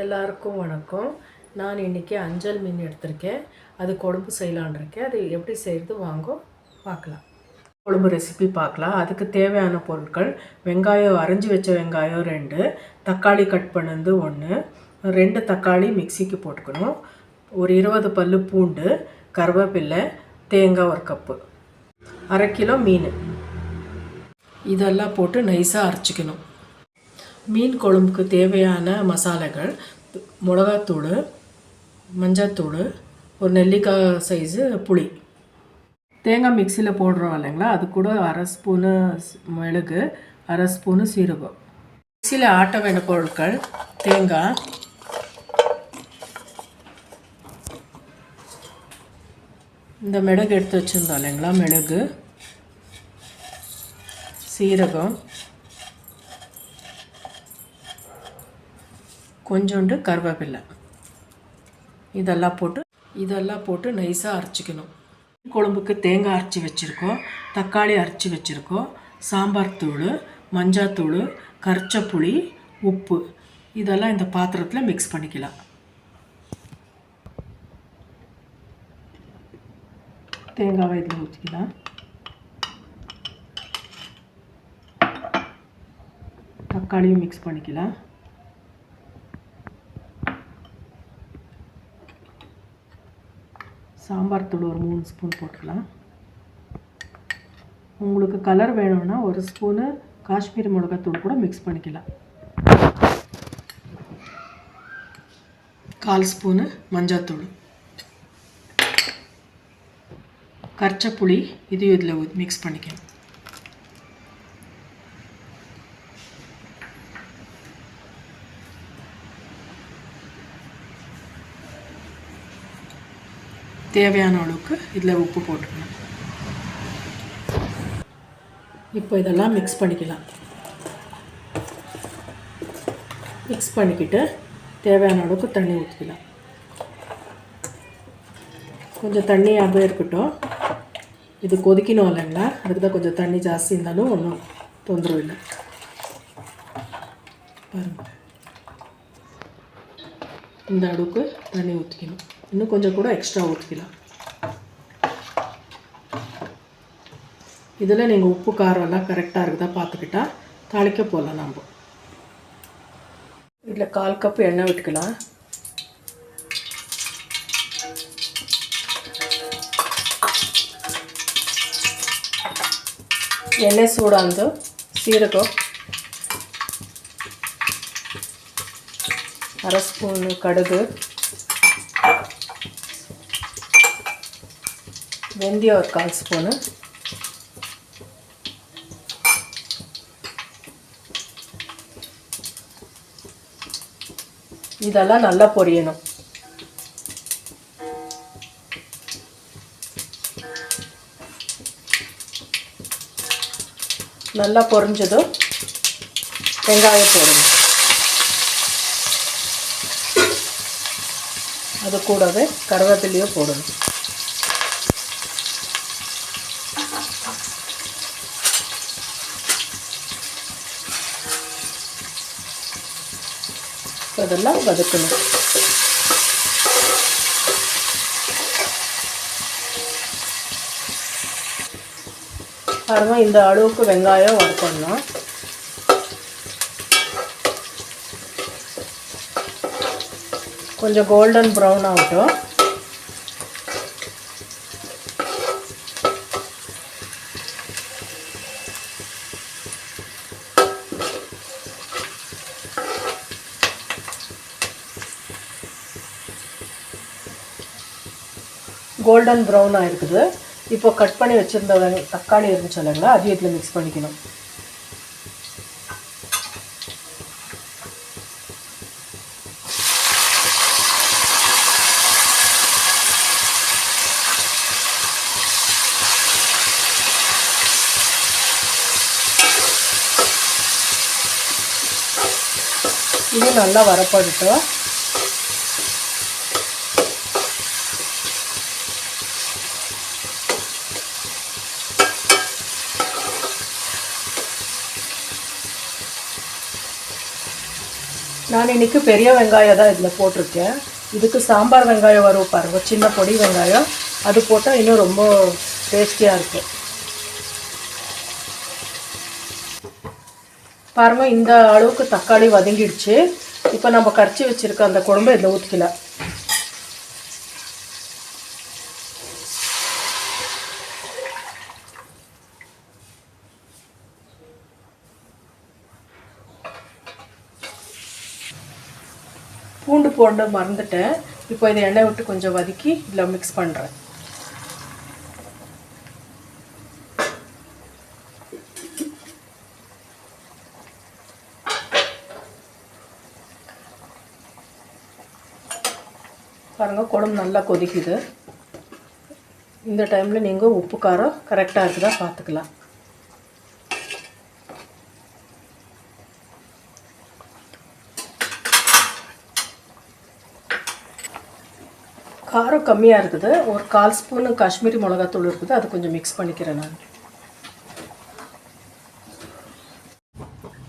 எல்லாருக்கும் வணக்கம். நான் இன்றைக்கி அஞ்சல் மீன் எடுத்திருக்கேன். அது குழம்பு செய்யலான்னு இருக்கேன். அது எப்படி செய்கிறது வாங்க பார்க்கலாம். குழம்பு ரெசிபி பார்க்கலாம். அதுக்கு தேவையான பொருட்கள்: வெங்காயம், அரைஞ்சி வச்ச வெங்காயம் 2, தக்காளி கட் பண்ணது 1, 2 தக்காளி மிக்சிக்கு போட்டுக்கணும், ஒரு 20 பல்லு பூண்டு, கருவேப்பிலை, தேங்காய் 1 கப்பு, அரை கிலோ மீன். இதெல்லாம் போட்டு நைஸாக அரைச்சிக்கணும். மீன் குழம்புக்கு தேவையான மசாலைகள்: மிளகாத்தூள், மஞ்சத்தூள், ஒரு நெல்லிக்காய் சைஸு புளி. தேங்காய் மிக்சியில் போடுறோம் இல்லைங்களா, அது கூட அரை ஸ்பூனு மிளகு, அரை ஸ்பூனு சீரகம். மிக்சியில் ஆட்ட வேண்டிய பொருட்கள்: தேங்காய், இந்த மிளகு எடுத்து வச்சுருந்தோம் இல்லைங்களா, மிளகு, சீரகம், கொஞ்சோண்டு கருவேப்பிலை. இதெல்லாம் போட்டு நைஸாக அரைச்சிக்கணும். குழம்புக்கு தேங்காய் அரைச்சி வச்சுருக்கோம், தக்காளி அரைச்சி வச்சுருக்கோம், சாம்பார் தூள், மஞ்சாத்தூள், கரைச்ச புளி, உப்பு. இதெல்லாம் இந்த பாத்திரத்தில் மிக்ஸ் பண்ணிக்கலாம். தேங்காவை இதில் ஊற்றிக்கலாம். தக்காளியும் மிக்ஸ் பண்ணிக்கலாம். சாம்பார் தூள் ஒரு 3 ஸ்பூன் போட்டுக்கலாம். உங்களுக்கு கலர் வேணும்னா 1 ஸ்பூனு காஷ்மீரி மிளகாத்தூள் கூட மிக்ஸ் பண்ணிக்கலாம். 1/4 ஸ்பூனு மஞ்சத்தூள், கரைச்ச புளி இதையும் இதில் மிக்ஸ் பண்ணிக்கலாம். தேவையான அளவுக்கு இதில் உப்பு போட்டுக்கணும். இப்போ இதெல்லாம் மிக்ஸ் பண்ணிக்கலாம். மிக்ஸ் பண்ணிக்கிட்டு தேவையான அளவுக்கு தண்ணி ஊற்றிக்கலாம். கொஞ்சம் தண்ணியாகவே இருக்கட்டும். இது கொதிக்கணும் இல்லைங்களா, அதுக்கு தான் கொஞ்சம் தண்ணி ஜாஸ்தி இருந்தாலும் ஒன்றும் தொந்தரவு இல்லை. பாருங்கள், இந்த அளவுக்கு தண்ணி ஊற்றிக்கணும். இன்னும் கொஞ்சம் கூட எக்ஸ்ட்ரா ஊற்றிக்கலாம். இதில் நீங்கள் உப்பு காரம் எல்லாம் கரெக்டாக இருக்குதா பார்த்துக்கிட்டா தாளிக்க போகலாம். நம்ம இதில் 1/4 கப்பு எண்ணெய் விட்டுக்கலாம். எண்ணெய் சூடானது சீரகம், அரை ஸ்பூனு கடுகு, வெந்தயம் ஒரு 1/4 ஸ்பூனு, இதெல்லாம் நல்லா பொரியணும். நல்லா பொரிஞ்சதும் வெங்காயம் போடணும். அது கூடவே கருவேப்பிலையும் போடணும். அதெல்லாம் வதக்கணும். பாருங்கள், இந்த அளவுக்கு வெங்காயம் வதக்கணும். கொஞ்சம் கோல்டன் ப்ரௌன் ஆகட்டும். கோல்டன் ப்ரௌனாக இருக்குது. இப்போ கட் பண்ணி வச்சுருந்த தக்காளி இருந்துச்சு இல்லைங்களா, அதையும் இதில் மிக்ஸ் பண்ணிக்கணும். இது நல்லா வரப்படட்டும். நான் இன்றைக்கி பெரிய வெங்காயம் தான் இதில் போட்டிருக்கேன். இதுக்கு சாம்பார் வெங்காயம் வரும் பாருங்க, சின்ன பொடி வெங்காயம், அது போட்டால் இன்னும் ரொம்ப டேஸ்டியாக இருக்கும். பாருங்கள், இந்த அளவுக்கு தக்காளி வதங்கிடுச்சு. இப்போ நம்ம கரைச்சி வச்சுருக்க அந்த குழம்பு இதில் ஊற்றிக்கலாம். பூண்டு போட மறந்துட்டேன். இப்போ இதை எண்ணெய் விட்டு கொஞ்சம் வதக்கி இதில் மிக்ஸ் பண்ணுறேன். பாருங்கள், குழம்பு நல்லா கொதிக்குது. இந்த டைமில் நீங்கள் உப்பு காரம் கரெக்டாக இருக்குதா பார்த்துக்கலாம். காரம் கம்மியாக இருக்குது. ஒரு 1/4 ஸ்பூனு காஷ்மீரி மிளகாத்தூள் இருக்குது, அது கொஞ்சம் மிக்ஸ் பண்ணிக்கிறேன் நான்.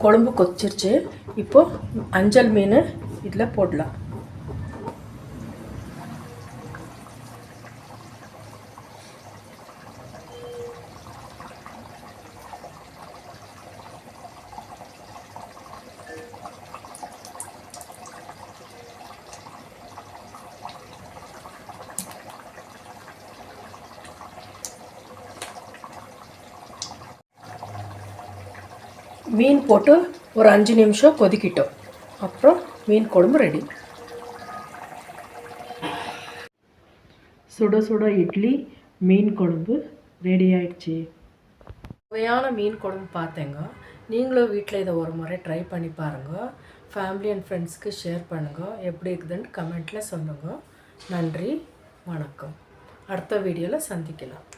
குழம்பு கொதிச்சிருச்சு. இப்போது அஞ்சல் மீன் இதில் போடலாம். மீன் போட்டு ஒரு 5 நிமிஷம் கொதிக்கிட்டோம். அப்புறம் மீன் குழம்பு ரெடி. சுட சுட இட்லி, மீன் குழம்பு ரெடி ஆயிடுச்சு. சுவையான மீன் குழம்பு பார்த்தேங்க. நீங்களும் வீட்டில் இதை ஒரு முறை ட்ரை பண்ணி பாருங்கள். ஃபேமிலி அண்ட் ஃப்ரெண்ட்ஸ்க்கு ஷேர் பண்ணுங்கள். எப்படி இருக்குதுன்னு கமெண்ட்டில் சொல்லுங்கள். நன்றி, வணக்கம். அடுத்த வீடியோவில் சந்திக்கலாம்.